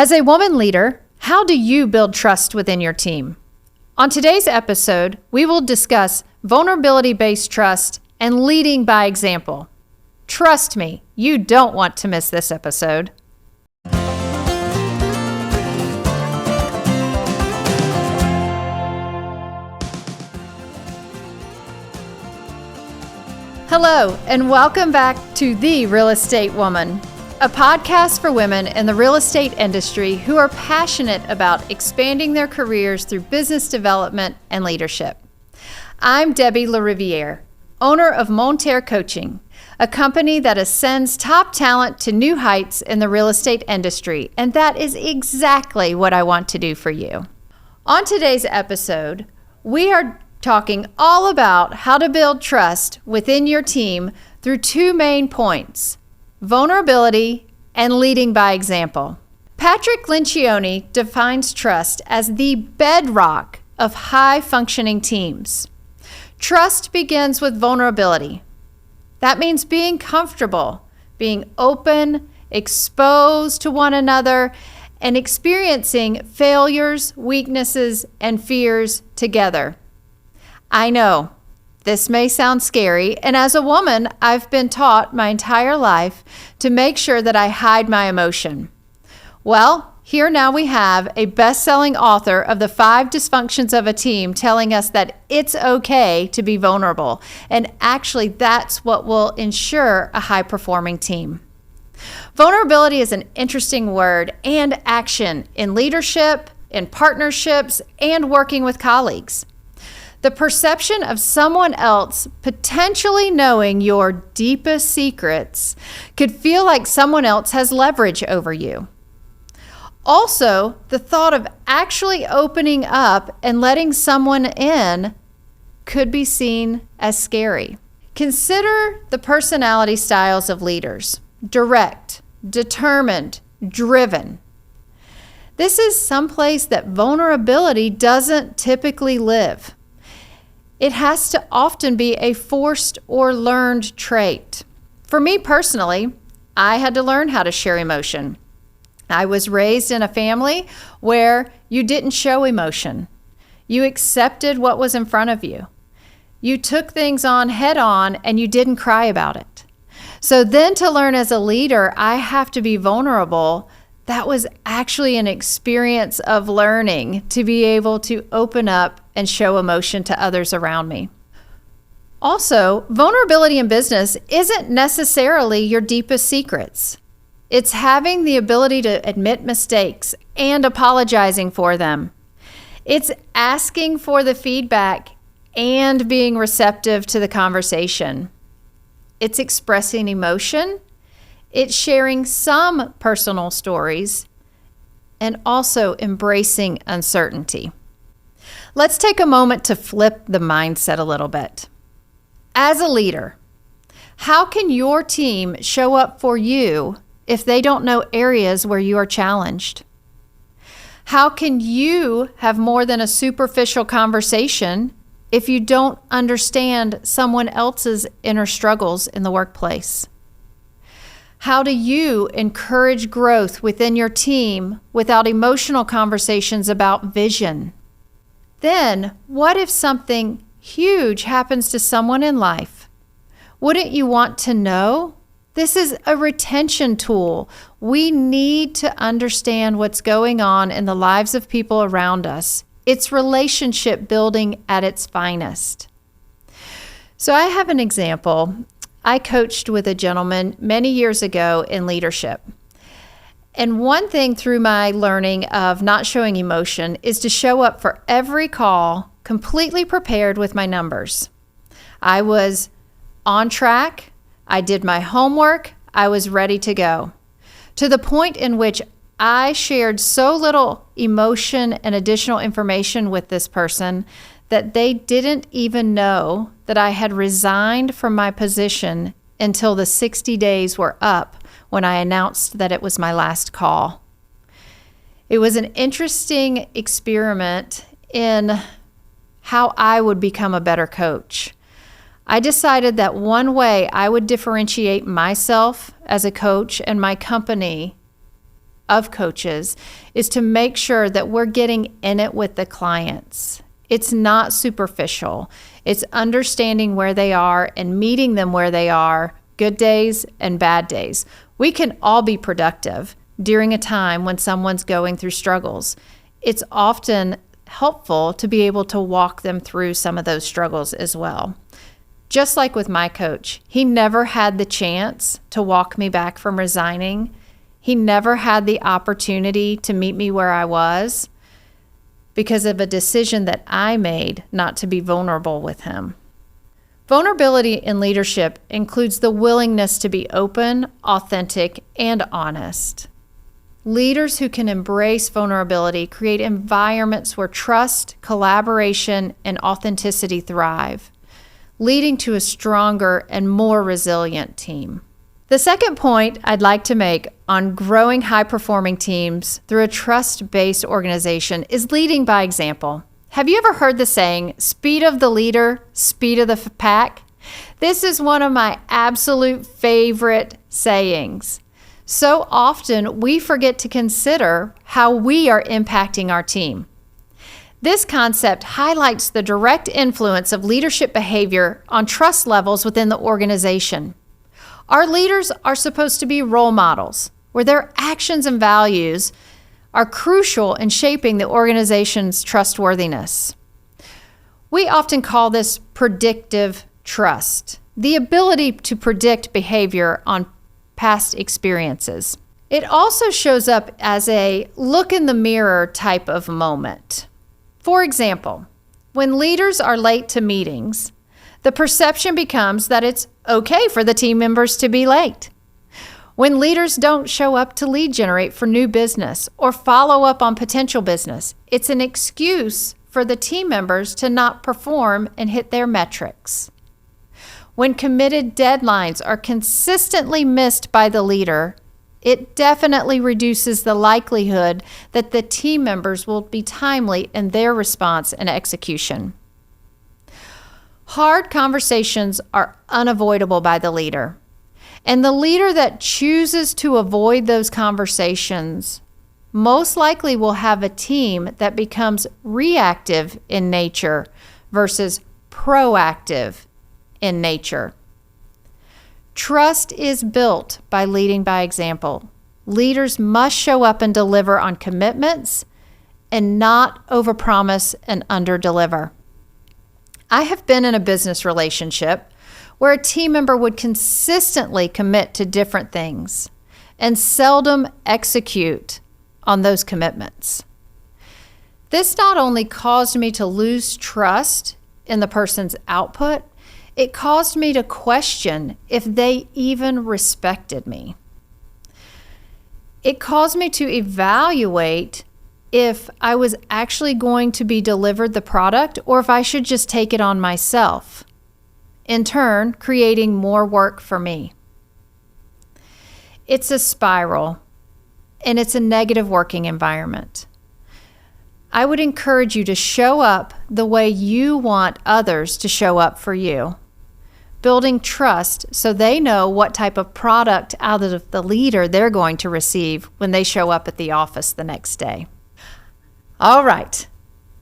As a woman leader, how do you build trust within your team? On today's episode, we will discuss vulnerability-based trust and leading by example. Trust me, you don't want to miss this episode. Hello, and welcome back to The Real Estate Woman, a podcast for women in the real estate industry who are passionate about expanding their careers through business development and leadership. I'm Debbie LaRiviere, owner of Monterre Coaching, a company that ascends top talent to new heights in the real estate industry, and that is exactly what I want to do for you. On today's episode, we are talking all about how to build trust within your team through two main points: vulnerability and leading by example. Patrick Lencioni defines trust as the bedrock of high-functioning teams. Trust begins with vulnerability. That means being comfortable, being open, exposed to one another, and experiencing failures, weaknesses, and fears together. I know, this may sound scary, and as a woman, I've been taught my entire life to make sure that I hide my emotion. Well, here now we have a best-selling author of The 5 Dysfunctions of a Team telling us that it's okay to be vulnerable, and actually that's what will ensure a high-performing team. Vulnerability is an interesting word and action in leadership, in partnerships, and working with colleagues. The perception of someone else potentially knowing your deepest secrets could feel like someone else has leverage over you. Also, the thought of actually opening up and letting someone in could be seen as scary. Consider the personality styles of leaders: direct, determined, driven. This is someplace that vulnerability doesn't typically live. It has to often be a forced or learned trait. For me personally, I had to learn how to share emotion. I was raised in a family where you didn't show emotion. You accepted what was in front of you. You took things on head on and you didn't cry about it. So then to learn as a leader, I have to be vulnerable. That was actually an experience of learning to be able to open up and show emotion to others around me. Also, vulnerability in business isn't necessarily your deepest secrets. It's having the ability to admit mistakes and apologizing for them. It's asking for the feedback and being receptive to the conversation. It's expressing emotion. It's sharing some personal stories and also embracing uncertainty. Let's take a moment to flip the mindset a little bit. As a leader, how can your team show up for you if they don't know areas where you are challenged? How can you have more than a superficial conversation if you don't understand someone else's inner struggles in the workplace? How do you encourage growth within your team without emotional conversations about vision? Then, what if something huge happens to someone in life? Wouldn't you want to know? This is a retention tool. We need to understand what's going on in the lives of people around us. It's relationship building at its finest. So I have an example. I coached with a gentleman many years ago in leadership. And one thing through my learning of not showing emotion is to show up for every call completely prepared with my numbers. I was on track. I did my homework. I was ready to go. To the point in which I shared so little emotion and additional information with this person that they didn't even know that I had resigned from my position until the 60 days were up when I announced that it was my last call. It was an interesting experiment in how I would become a better coach. I decided that one way I would differentiate myself as a coach and my company of coaches is to make sure that we're getting in it with the clients. It's not superficial. It's understanding where they are and meeting them where they are, good days and bad days. We can all be productive during a time when someone's going through struggles. It's often helpful to be able to walk them through some of those struggles as well. Just like with my coach, he never had the chance to walk me back from resigning. He never had the opportunity to meet me where I was because of a decision that I made not to be vulnerable with him. Vulnerability in leadership includes the willingness to be open, authentic, and honest. Leaders who can embrace vulnerability create environments where trust, collaboration, and authenticity thrive, leading to a stronger and more resilient team. The second point I'd like to make on growing high-performing teams through a trust-based organization is leading by example. Have you ever heard the saying, speed of the leader, speed of the pack? This is one of my absolute favorite sayings. So often we forget to consider how we are impacting our team. This concept highlights the direct influence of leadership behavior on trust levels within the organization. Our leaders are supposed to be role models, where their actions and values are crucial in shaping the organization's trustworthiness. We often call this predictive trust, the ability to predict behavior on past experiences. It also shows up as a look in the mirror type of moment. For example, when leaders are late to meetings, the perception becomes that it's okay for the team members to be late. When leaders don't show up to lead generate for new business or follow up on potential business, it's an excuse for the team members to not perform and hit their metrics. When committed deadlines are consistently missed by the leader, it definitely reduces the likelihood that the team members will be timely in their response and execution. Hard conversations are unavoidable by the leader, and the leader that chooses to avoid those conversations most likely will have a team that becomes reactive in nature versus proactive in nature. Trust is built by leading by example. Leaders must show up and deliver on commitments and not overpromise and underdeliver. I have been in a business relationship where a team member would consistently commit to different things and seldom execute on those commitments. This not only caused me to lose trust in the person's output, it caused me to question if they even respected me. It caused me to evaluate if I was actually going to be delivered the product or if I should just take it on myself, in turn, creating more work for me. It's a spiral, and it's a negative working environment. I would encourage you to show up the way you want others to show up for you, building trust so they know what type of product out of the leader they're going to receive when they show up at the office the next day. All right.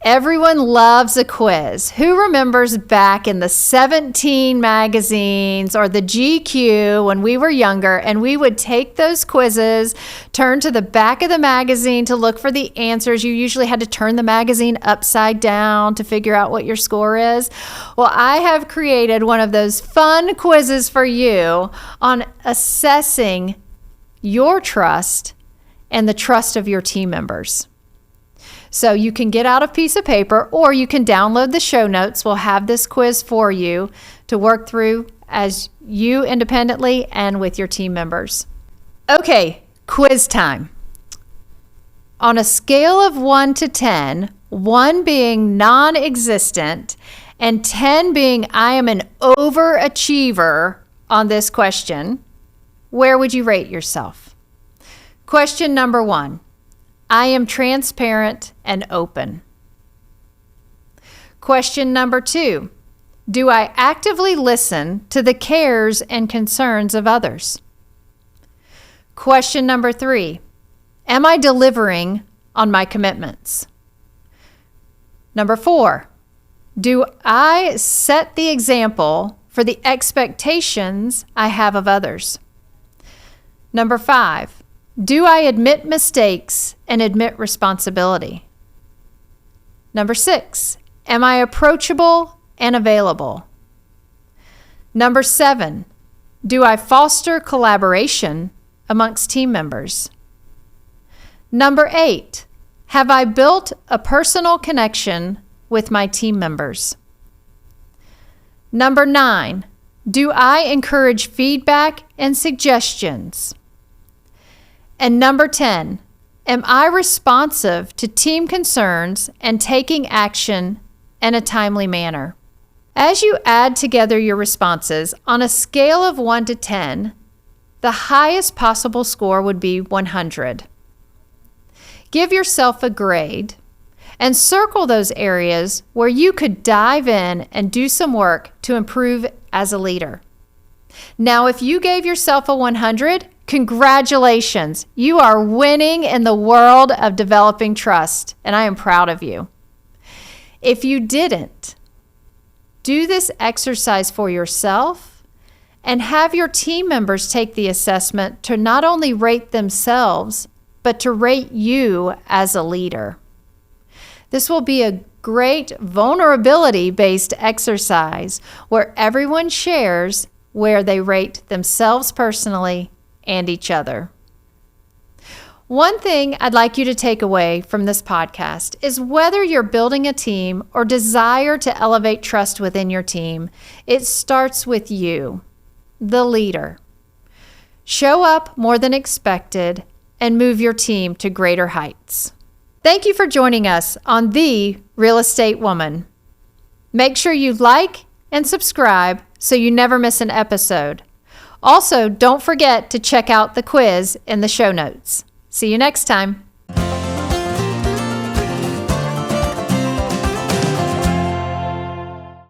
Everyone loves a quiz. Who remembers back in the 17 magazines or the GQ when we were younger and we would take those quizzes, turn to the back of the magazine to look for the answers. You usually had to turn the magazine upside down to figure out what your score is. Well, I have created one of those fun quizzes for you on assessing your trust and the trust of your team members. So you can get out a piece of paper or you can download the show notes. We'll have this quiz for you to work through as you independently and with your team members. Okay, quiz time. On a scale of 1 to 10, 1 being non-existent and 10 being I am an overachiever on this question, where would you rate yourself? Question number 1. I am transparent and open. Question number 2, do I actively listen to the cares and concerns of others? Question number 3, Am I delivering on my commitments? Number 4, do I set the example for the expectations I have of others? Number 5, do I admit mistakes and admit responsibility? Number 6, am I approachable and available? Number 7, do I foster collaboration amongst team members? Number 8, have I built a personal connection with my team members? Number 9, do I encourage feedback and suggestions? And number 10, am I responsive to team concerns and taking action in a timely manner? As you add together your responses on a scale of 1 to 10, the highest possible score would be 100. Give yourself a grade and circle those areas where you could dive in and do some work to improve as a leader. Now, if you gave yourself a 100, congratulations. You are winning in the world of developing trust, and I am proud of you. If you didn't, do this exercise for yourself and have your team members take the assessment to not only rate themselves, but to rate you as a leader. This will be a great vulnerability-based exercise where everyone shares where they rate themselves personally and each other. One thing I'd like you to take away from this podcast is whether you're building a team or desire to elevate trust within your team, it starts with you, the leader. Show up more than expected and move your team to greater heights. Thank you for joining us on The Real Estate Woman. Make sure you like and subscribe so you never miss an episode. Also, don't forget to check out the quiz in the show notes. See you next time.